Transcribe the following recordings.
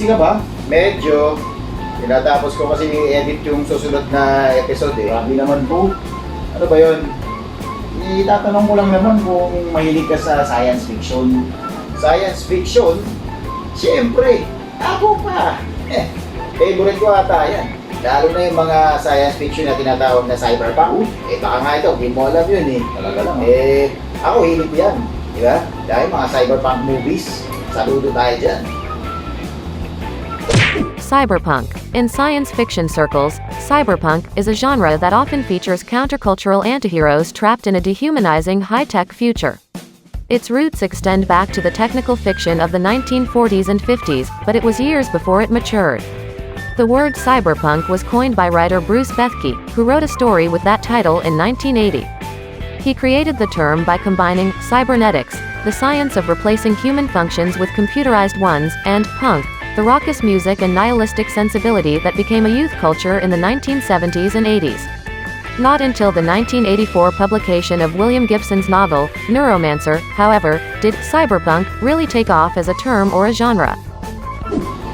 busy ka ba? Medyo. Tinatapos ko kasi i-edit yung susunod na episode eh. Grabe naman po. Ano ba yun? Itatanong mo lang naman kung mahilig ka sa science fiction. Science fiction? Siyempre, ako pa. Favorite ko ata yan. Lalo na yung mga science fiction na tinatawag na cyberpunk. Baka nga ito, hindi mo alam yun eh. Talaga lang. Ako hilig ko yan. Di ba? Dahil mga cyberpunk movies, saludo tayo dyan. Cyberpunk. In science fiction circles, cyberpunk is a genre that often features countercultural antiheroes trapped in a dehumanizing high-tech future. Its roots extend back to the technical fiction of the 1940s and 50s, but it was years before it matured. The word cyberpunk was coined by writer Bruce Bethke, who wrote a story with that title in 1980. He created the term by combining cybernetics, the science of replacing human functions with computerized ones, and punk, the raucous music and nihilistic sensibility that became a youth culture in the 1970s and 80s. Not until the 1984 publication of William Gibson's novel, Neuromancer, however, did cyberpunk really take off as a term or a genre.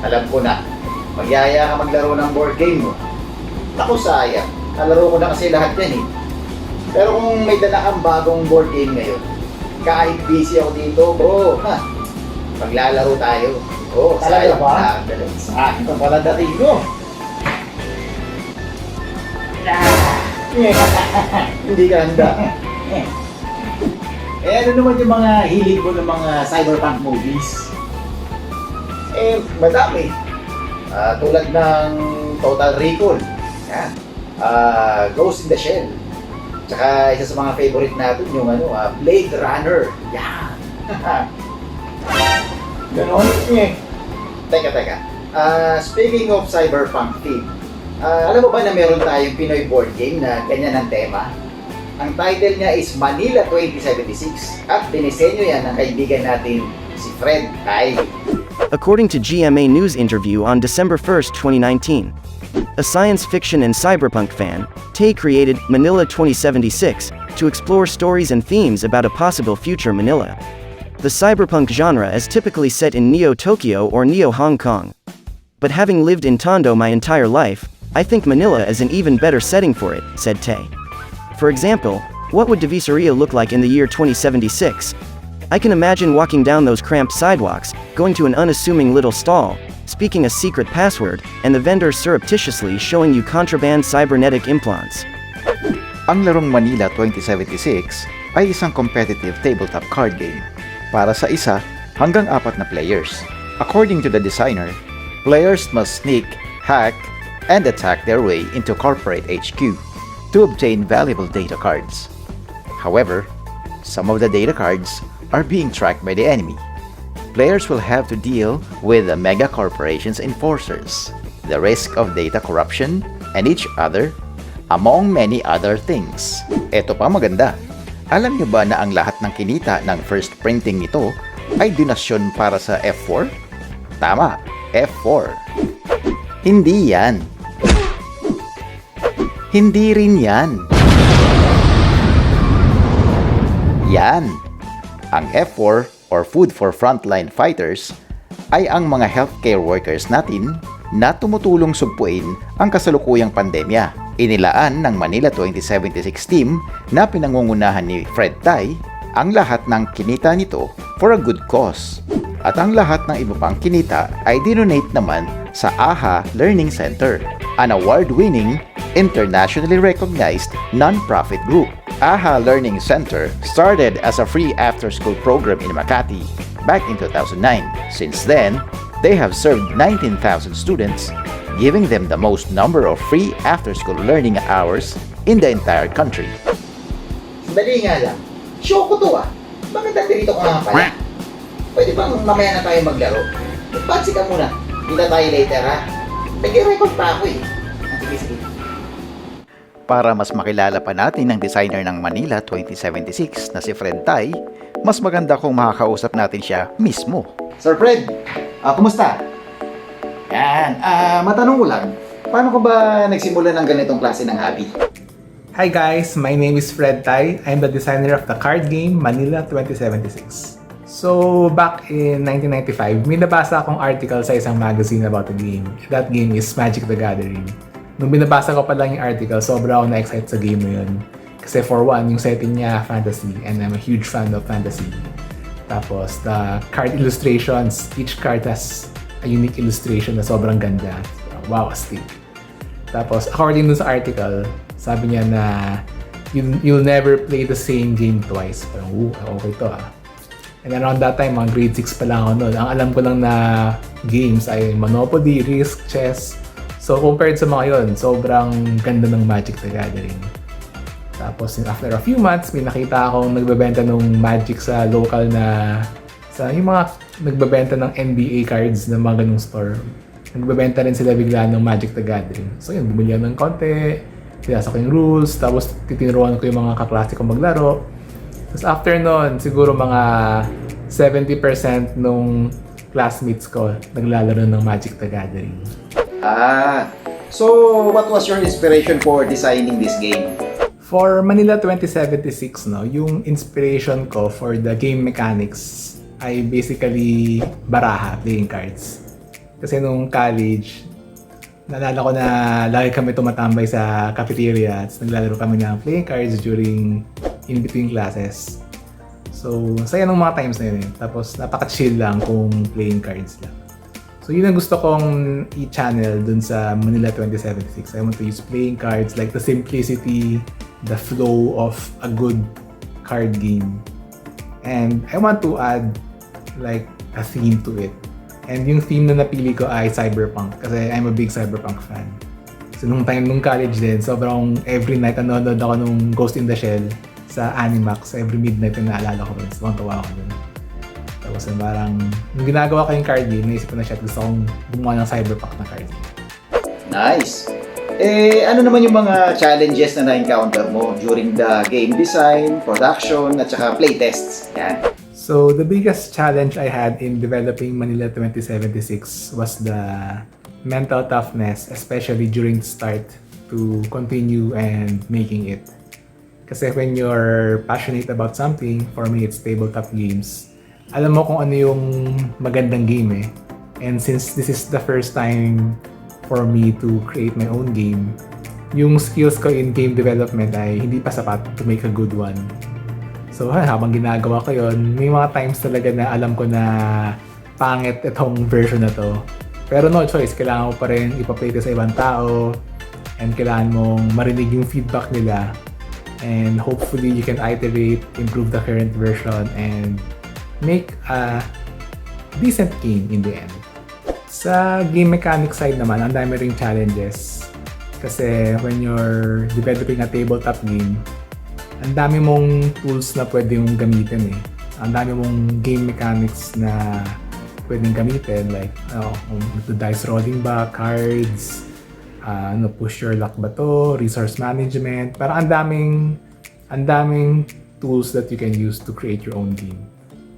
Alam ko na, magyaya ka maglaro ng board game mo. Ako sayang, kalaro ko na kasi lahat yan eh. Pero kung may dala kang bagong board game ngayon, kahit busy ako dito, maglalaro tayo. Talaga sayang ba? Nakakadala. Sa akin pa pala dating ko. Hindi ka handa. Ano naman yung mga hilig mo ng mga cyberpunk movies? Madami. Tulad ng Total Recall, yan. Ghost in the Shell. Tsaka isa sa mga favorite natin yung Blade Runner. Yan. Ganon? Teka. Speaking of cyberpunk theme, alam mo ba na meron tayong Pinoy board game na ganyan ang tema? Ang title niya is Manila 2076 at dinisenyo yan ng kaibigan natin si Fred Tai. According to GMA News interview on December 1, 2019, a science fiction and cyberpunk fan, Tay created Manila 2076 to explore stories and themes about a possible future Manila. The cyberpunk genre is typically set in Neo-Tokyo or Neo-Hong Kong. But having lived in Tondo my entire life, I think Manila is an even better setting for it, said Tay. For example, what would Divisoria look like in the year 2076? I can imagine walking down those cramped sidewalks, going to an unassuming little stall, speaking a secret password, and the vendor surreptitiously showing you contraband cybernetic implants. Ang larong Manila 2076 ay isang competitive tabletop card game para sa isa hanggang 4 na players. According to the designer, players must sneak, hack, and attack their way into corporate HQ to obtain valuable data cards. However, some of the data cards are being tracked by the enemy. Players will have to deal with the mega corporation's enforcers, the risk of data corruption, and each other, among many other things. Eto pa maganda. Alam niyo ba na ang lahat ng kinita ng first printing nito ay donasyon para sa F4? Tama, F4. Hindi yan. Hindi rin yan. Yan. Ang F4 or Food for Frontline Fighters ay ang mga healthcare workers natin na tumutulong sugpuin ang kasalukuyang pandemya. Inilaan ng Manila 2076 team na pinangungunahan ni Fred Tai ang lahat ng kinita nito for a good cause. At ang lahat ng iba pang kinita ay dinonate naman sa AHA Learning Center, an award-winning, internationally recognized non-profit group. AHA Learning Center started as a free after-school program in Makati back in 2009. Since then, they have served 19,000 students, giving them the most number of free after-school learning hours in the entire country. Dali nga lang. Show ko to Bakit nandito ka nga pala? Pwede bang mamaya na tayo maglaro? Magpansi ka muna. Kita tayo later Nag-record pa ako Sige. Para mas makilala pa natin ang designer ng Manila 2076 na si Fred Tai, mas maganda kung makakausap natin siya mismo. Sir Fred, kumusta? Yan, matanong ko lang, paano ka ba nagsimula ng ganitong klase ng hobby? Hi guys, my name is Fred Tai. I'm the designer of the card game Manila 2076. So, back in 1995, may nabasa akong article sa isang magazine about a game. That game is Magic the Gathering. Nung binabasa ko pa lang yung article, sobra ako na-excite sa game na yun. Kasi for one, yung setting niya, fantasy, and I'm a huge fan of fantasy. Tapos, the card illustrations, each card has a unique illustration na sobrang ganda. Wow, astig. Tapos, according dun sa article, sabi niya na you'll never play the same game twice. Parang, okay to ah. And around that time, mga grade 6 pa lang ako noon. Ang alam ko lang na games ay Monopoly, Risk, Chess. So compared sa mga yon, sobrang ganda ng Magic the Gathering. Tapos after a few months, may nakita akong nagbebenta ng Magic sa local na yung mga nagbebenta ng NBA cards ng mga ganung store. Nagbebenta rin sila bigla ng Magic the Gathering. So yun, bumili ako ng konti, sinasa ko yung rules, tapos titinuruan ko yung mga kaklase kong maglaro. Tapos after nun, siguro mga 70% nung classmates ko naglalaro ng Magic the Gathering. So what was your inspiration for designing this game? For Manila 2076, no, yung inspiration ko for the game mechanics ay basically baraha, playing cards. Kasi nung college, naalala ko na lagi kami tumatambay sa cafeteria at naglalaro kami ng playing cards during in-between classes. So, saya ng mga times na yun eh. Tapos, napaka-chill lang kung playing cards lang. So, yun ang gusto kong i-channel dun sa Manila 2076. I want to use playing cards, like the simplicity, the flow of a good card game. And I want to add like a theme to it. And yung theme na napili ko ay cyberpunk kasi I'm a big cyberpunk fan. So nung college din, sobrang every night nanonood ako nung Ghost in the Shell sa Animax. Every midnight na naalala ko rin. So tawa ako dun. Tapos parang nung ginagawa ko yung card game, naisip ko na siya at gusto kong gumawa ng cyberpunk na card game. Nice! Ano naman yung mga challenges na na-encounter mo during the game design, production, at saka playtests? Yan. So, the biggest challenge I had in developing Manila 2076 was the mental toughness, especially during the start, to continue and making it. Kasi when you're passionate about something, for me, it's tabletop games, alam mo kung ano yung magandang game eh. And since this is the first time for me to create my own game, yung skills ko in game development ay hindi pa sapat to make a good one. So habang ginagawa ko yun, may mga times talaga na alam ko na pangit itong version na to. Pero no choice, kailangan mo pa rin ipa-play sa ibang tao and kailangan mong marinig yung feedback nila. And hopefully you can iterate, improve the current version, and make a decent game in the end. Sa game mechanic side naman, ang dami ring challenges. Kasi when you're developing a tabletop game, ang dami mong tools na pwede mong gamitin eh. Ang dami mong game mechanics na pwedeng gamitin, like the dice rolling ba, cards, push your luck ba to, resource management. Parang ang daming tools that you can use to create your own game.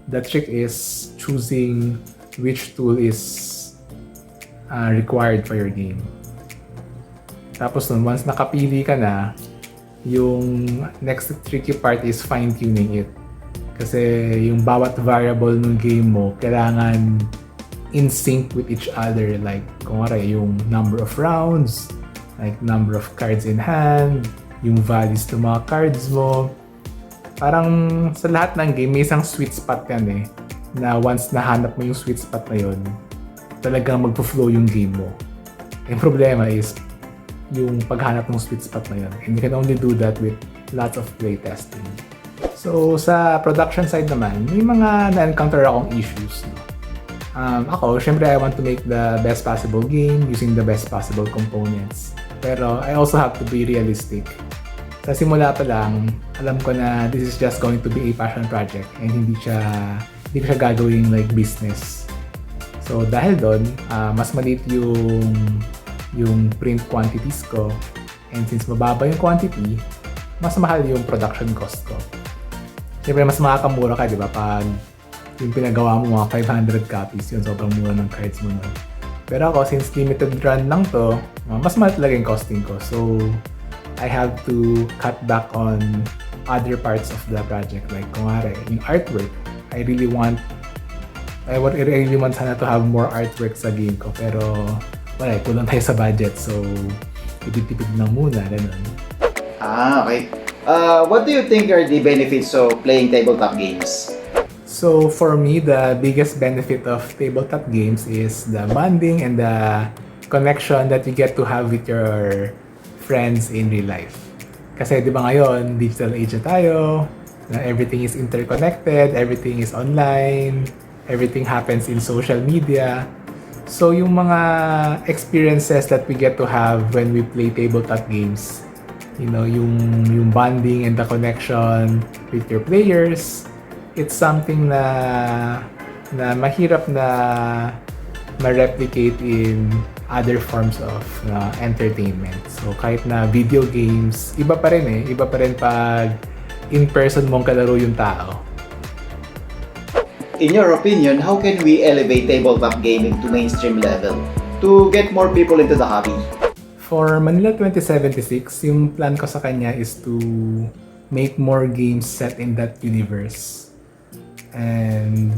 The trick is choosing which tool is required for your game. Tapos nun, once nakapili ka na, yung next tricky part is fine-tuning it. Kasi yung bawat variable ng game mo, kailangan in sync with each other. Like, kung yung number of rounds, like number of cards in hand, yung values ng mga cards mo. Parang sa lahat ng game, may isang sweet spot yan eh. Na once nahanap mo yung sweet spot na yun, talagang magpo-flow yung game mo. Yung problema is yung paghanap ng sweet spot na yun. And you can only do that with lots of playtesting. So, sa production side naman, may mga na-encounter akong issues. Ako, syempre, I want to make the best possible game using the best possible components. Pero I also have to be realistic. Sa simula pa lang, alam ko na this is just going to be a passion project and hindi ko siya gagawing like business. So dahil doon, mas maliit yung print quantities ko, and since mababa yung quantity, mas mahal yung production cost ko. Siyempre mas makakamura ka, di ba? Pag yung pinagawa mo mga 500 copies, yun sobrang mura ng cards mo na. Pero ako, since limited run lang to, mas mahal talaga yung costing ko. So I have to cut back on other parts of the project. Like kung yung artwork, I really want sana to have more artwork sa game ko. Pero wala, kulang tayo sa budget. So, tipid-tipid lang muna, ganun. Okay. What do you think are the benefits of playing tabletop games? So for me, the biggest benefit of tabletop games is the bonding and the connection that you get to have with your friends in real life. Kasi di ba ngayon, digital age na tayo, na everything is interconnected, everything is online, everything happens in social media. So yung mga experiences that we get to have when we play tabletop games, you know, yung bonding and the connection with your players, it's something na mahirap na ma-replicate in other forms of entertainment. So kahit na video games, iba pa rin pag in-person mong kalaro yung tao. In your opinion, how can we elevate tabletop gaming to mainstream level to get more people into the hobby? For Manila 2076, yung plan ko sa kanya is to make more games set in that universe. And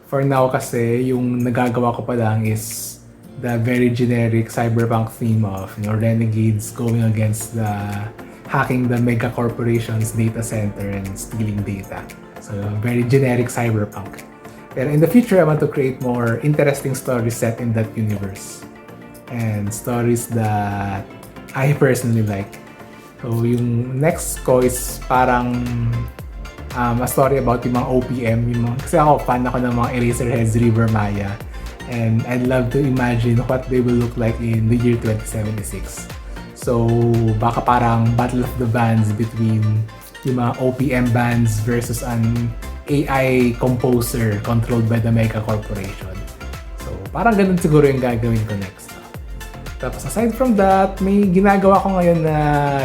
for now kasi, yung nagagawa ko pa lang is the very generic cyberpunk theme of, you know, renegades going against hacking the mega corporations data center and stealing data. So very generic cyberpunk. Pero in the future, I want to create more interesting stories set in that universe. And stories that I personally like. So yung next ko is parang a story about yung mga OPM, kasi ako fan ako ng mga Eraserheads, River Maya, and I'd love to imagine what they will look like in the year 2076. So baka parang battle of the bands between yung mga OPM bands versus an AI composer controlled by the mega corporation. So parang ganun siguro yung gagawin ko next. Tapos aside from that, may ginagawa ko ngayon na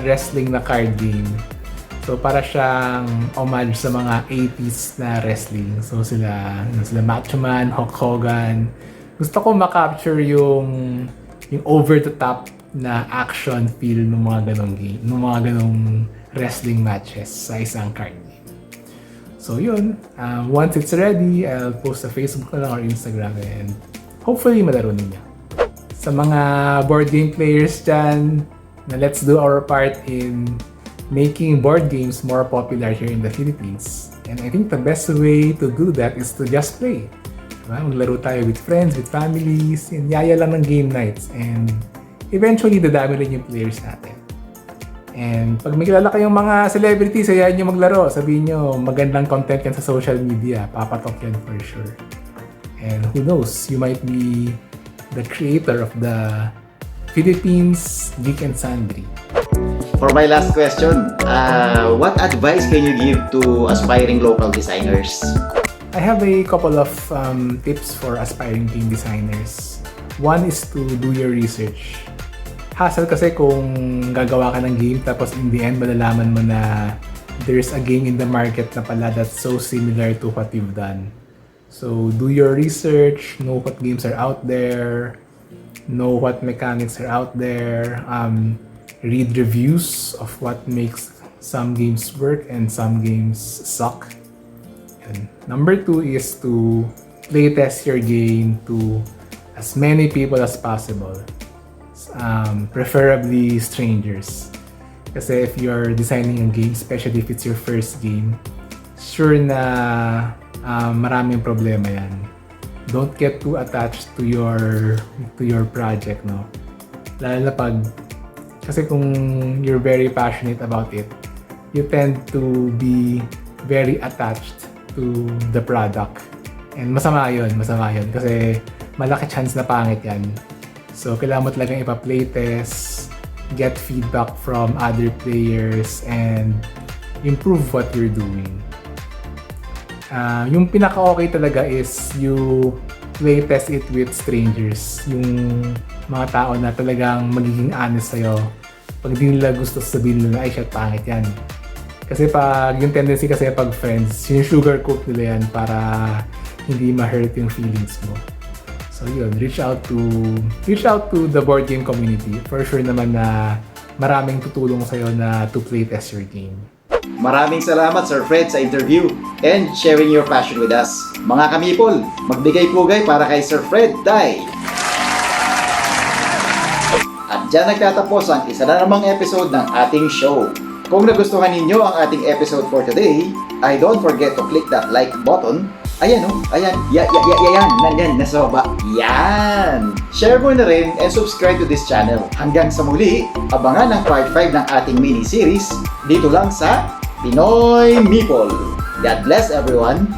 wrestling na card game. So para siyang homage sa mga 80s na wrestling. So sila Macho Man, Hulk Hogan. Gusto ko ma-capture yung over the top na action feel ng mga ganong game, ng mga ganong wrestling matches sa isang card game. So yun, once it's ready, I'll post sa Facebook na lang or Instagram and hopefully malaro ninyo. Sa mga board game players dyan, na let's do our part in making board games more popular here in the Philippines. And I think the best way to do that is to just play. Diba? Maglaro tayo with friends, with families, and yaya lang ng game nights. And eventually, dadami rin yung players natin. And pag may kilala kayong mga celebrities, hayaan nyo maglaro. Sabihin nyo, magandang content yan sa social media. Papatok yan for sure. And who knows, you might be the creator of the Philippines Geek and Sundry. For my last question, what advice can you give to aspiring local designers? I have a couple of tips for aspiring game designers. One is to do your research. Hassle kasi kung gagawa ka ng game tapos in the end malalaman mo na there's a game in the market na pala that's so similar to what you've done. So do your research, know what games are out there, know what mechanics are out there, read reviews of what makes some games work and some games suck. And number 2 is to playtest your game to as many people as possible. Preferably strangers. Kasi if you're designing a game, especially if it's your first game, sure na maraming problema yan. Don't get too attached to your project, no? Lalo na pag kasi kung you're very passionate about it, you tend to be very attached to the product. And masama yun kasi malaki chance na pangit yan. So kailangan mo talagang ipa-playtest, get feedback from other players, and improve what you're doing. Yung pinaka-okay talaga is you playtest it with strangers. Yung mga tao na talagang magiging honest sa'yo. Pag di nila gusto sabihin nila, ay shit, pangit yan. Kasi pag yung tendency kasi pag friends, yung sugarcoat nila yan para hindi ma-hurt yung feelings mo. So yun, reach out to the board game community. For sure naman na maraming tutulong sa'yo na to playtest your game. Maraming salamat Sir Fred sa interview and sharing your passion with us. Mga kamipol, magbigay-pugay para kay Sir Fred Day. At dyan nagtatapos ang isa na namang episode ng ating show. Kung nagustuhan ninyo ang ating episode for today, ay don't forget to click that like button. Ayan o, ayan, yan, nandyan, nasa baba. Yan! Share mo na rin and subscribe to this channel. Hanggang sa muli, abangan ang part 5 ng ating mini-series dito lang sa Pinoy Meeple. God bless everyone!